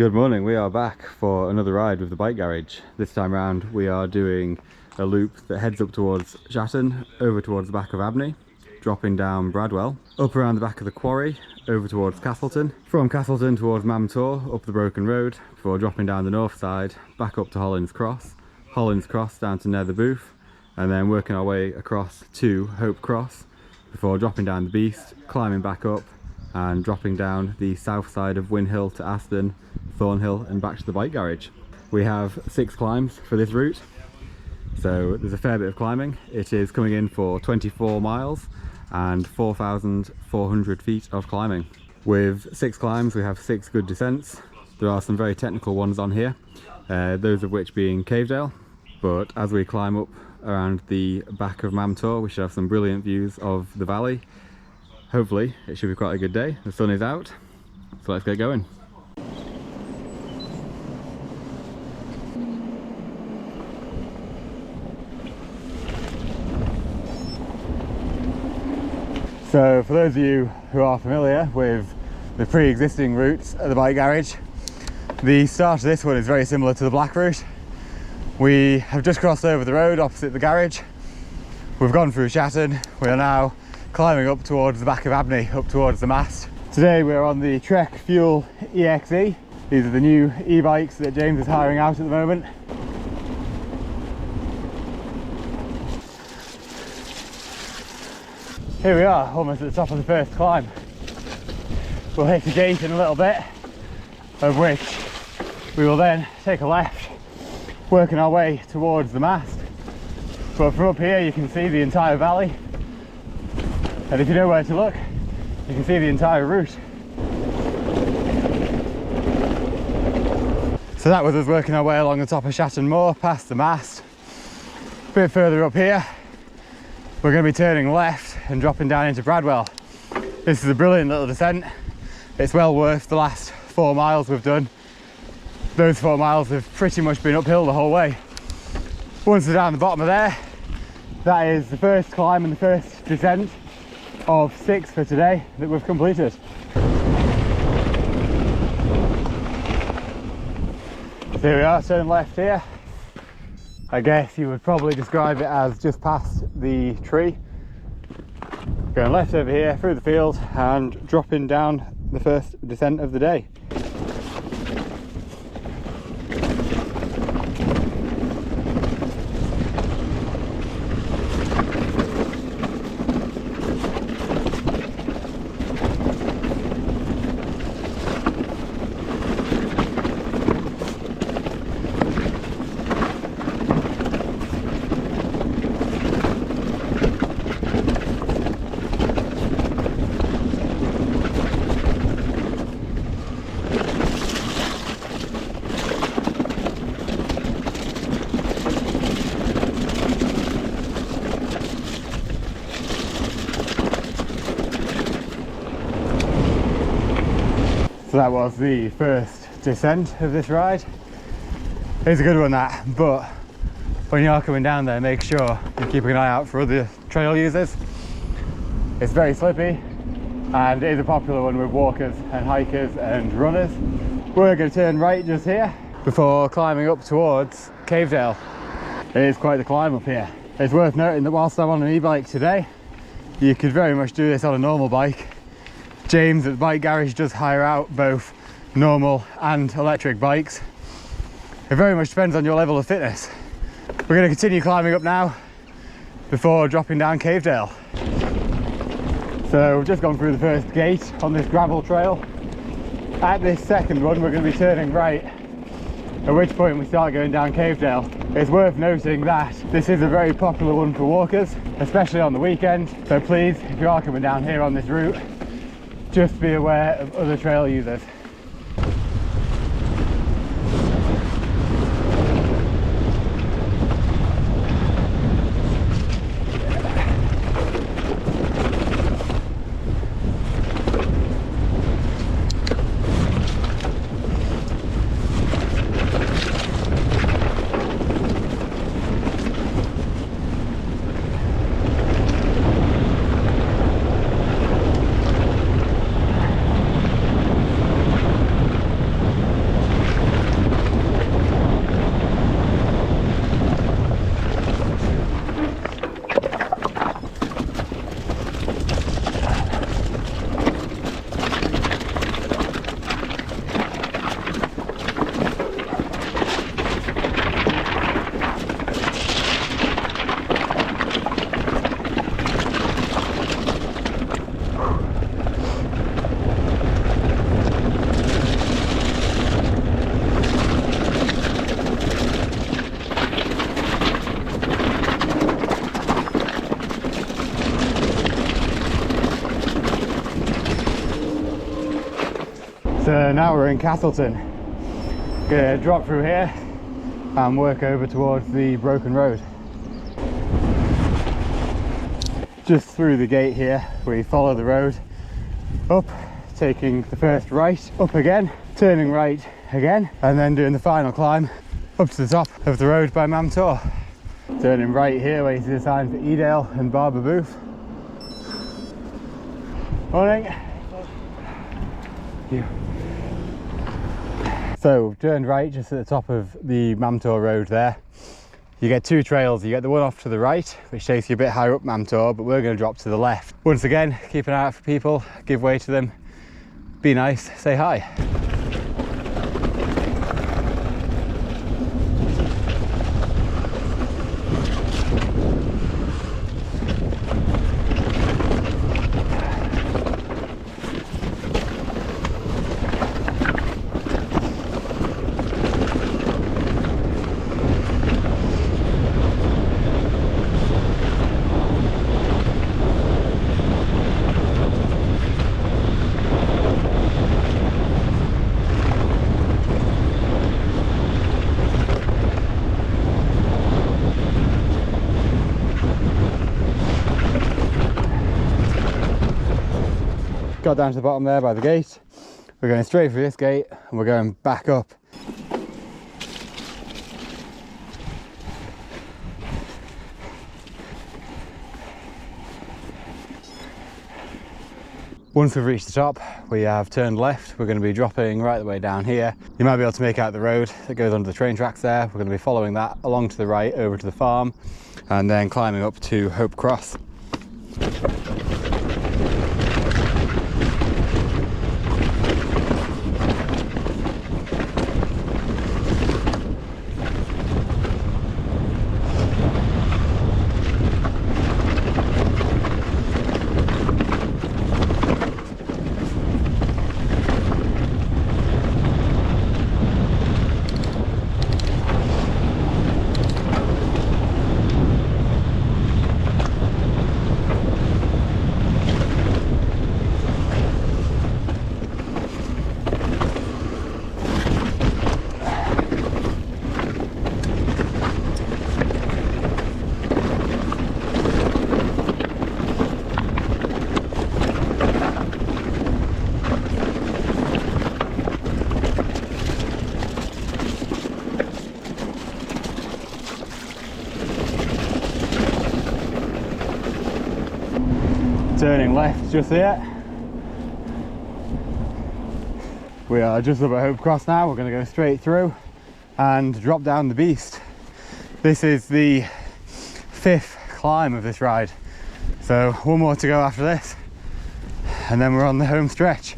Good morning, we are back for another ride with the bike garage. This time round we are doing a loop that heads up towards Aston, over towards the back of Abney, dropping down Bradwell, up around the back of the quarry, over towards Castleton, from Castleton towards Mamtor, up the Broken Road, before dropping down the north side, back up to Hollins Cross down to Nether Booth, and then working our way across to Hope Cross, before dropping down the Beast, climbing back up, and dropping down the south side of Win Hill to Aston, Thornhill and back to the bike garage. We have 6 climbs for this route, so there's a fair bit of climbing. It is coming in for 24 miles and 4,400 feet of climbing. With 6 climbs we have 6 good descents. There are some very technical ones on here, those of which being Cavedale, but as we climb up around the back of Mamtor we should have some brilliant views of the valley. Hopefully it should be quite a good day. The sun is out, so let's get going. So for those of you who are familiar with the pre-existing routes at the bike garage, the start of this one is very similar to the black route. We have just crossed over the road opposite the garage. We've gone through Shatton. We are now climbing up towards the back of Abney, up towards the mast. Today we're on the Trek Fuel EXE. These are the new e-bikes that James is hiring out at the moment. Here we are, almost at the top of the first climb. We'll hit a gate in a little bit, of which we will then take a left, working our way towards the mast. But from up here you can see the entire valley, and if you know where to look, you can see the entire route. So that was us working our way along the top of Shatton Moor, past the mast. A bit further up here, we're going to be turning left and dropping down into Bradwell. This is a brilliant little descent. It's well worth the last 4 miles we've done. Those 4 miles have pretty much been uphill the whole way. Once we're down the bottom of there, that is the first climb and the first descent of 6 for today that we've completed. So here we are, turning left here. I guess you would probably describe it as just past the tree. Going left over here through the field and dropping down the first descent of the day. So that was the first descent of this ride. It's a good one, that, but when you are coming down there, make sure you're keeping an eye out for other trail users. It's very slippy and it is a popular one with walkers and hikers and runners. We're going to turn right just here before climbing up towards Cavedale. It is quite the climb up here. It's worth noting that whilst I'm on an e-bike today, you could very much do this on a normal bike. James at the bike garage does hire out both normal and electric bikes. It very much depends on your level of fitness. We're going to continue climbing up now before dropping down Cavedale. So we've just gone through the first gate on this gravel trail. At this second one we're going to be turning right, at which point we start going down Cavedale. It's worth noting that this is a very popular one for walkers, especially on the weekend. So please, if you are coming down here on this route, just be aware of other trail users. So now we're in Castleton. Gonna drop through here and work over towards the broken road. Just through the gate here, we follow the road up, taking the first right, up again, turning right again, and then doing the final climb up to the top of the road by Mamtor. Turning right here where you see the sign for Edale and Barber Booth. Morning. Thank you. So we've turned right just at the top of the Mamtor road there. You get two trails. You get the one off to the right, which takes you a bit higher up Mamtor, but we're going to drop to the left. Once again, keep an eye out for people, give way to them, be nice, say hi. Got down to the bottom there by the gate. We're going straight through this gate and we're going back up. Once we've reached the top, we have turned left. We're going to be dropping right the way down here. You might be able to make out the road that goes under the train tracks there. We're going to be following that along to the right over to the farm and then climbing up to Hope Cross. Turning left just here. We are just up at Hope Cross now. We're going to go straight through and drop down the beast. This is the 5th climb of this ride, so one more to go after this and then we're on the home stretch.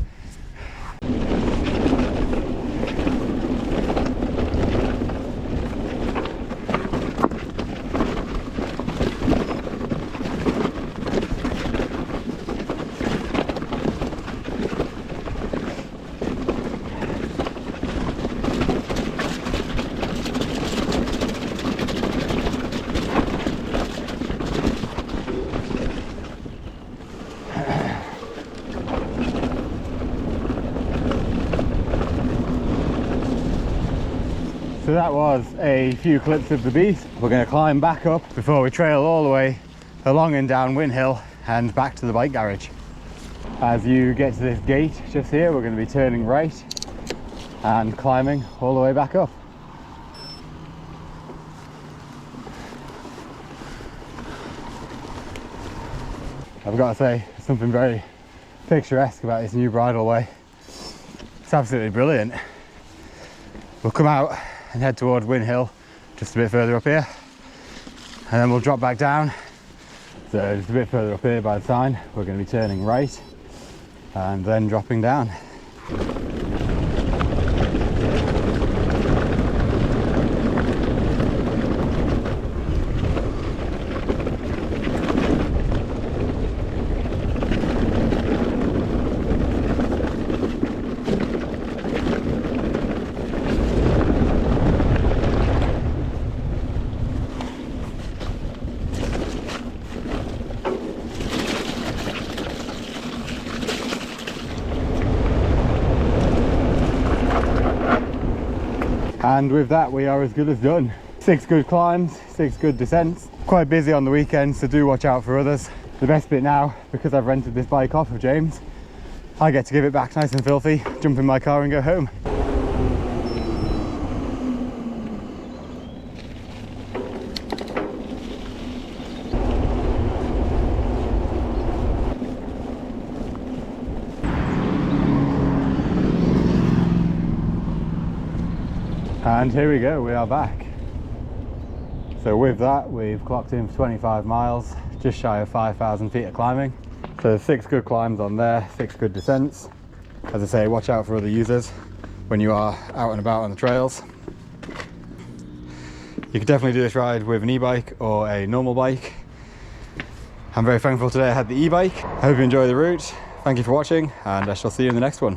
So that was a few clips of the beast. We're going to climb back up before we trail all the way along and down Win Hill and back to the bike garage. As you get to this gate just here, we're going to be turning right and climbing all the way back up. I've got to say, there's something very picturesque about this new bridleway. It's absolutely brilliant. We'll come out and head towards Win Hill, just a bit further up here, and then we'll drop back down. So just a bit further up here by the sign, we're going to be turning right and then dropping down. And with that, we are as good as done. 6 good climbs, 6 good descents. Quite busy on the weekends, so do watch out for others. The best bit now, because I've rented this bike off of James, I get to give it back nice and filthy, jump in my car and go home. And here we go, we are back. So with that, we've clocked in for 25 miles, just shy of 5,000 feet of climbing. So 6 good climbs on there, 6 good descents. As I say, watch out for other users when you are out and about on the trails. You could definitely do this ride with an e-bike or a normal bike. I'm very thankful today I had the e-bike. I hope you enjoy the route. Thank you for watching, and I shall see you in the next one.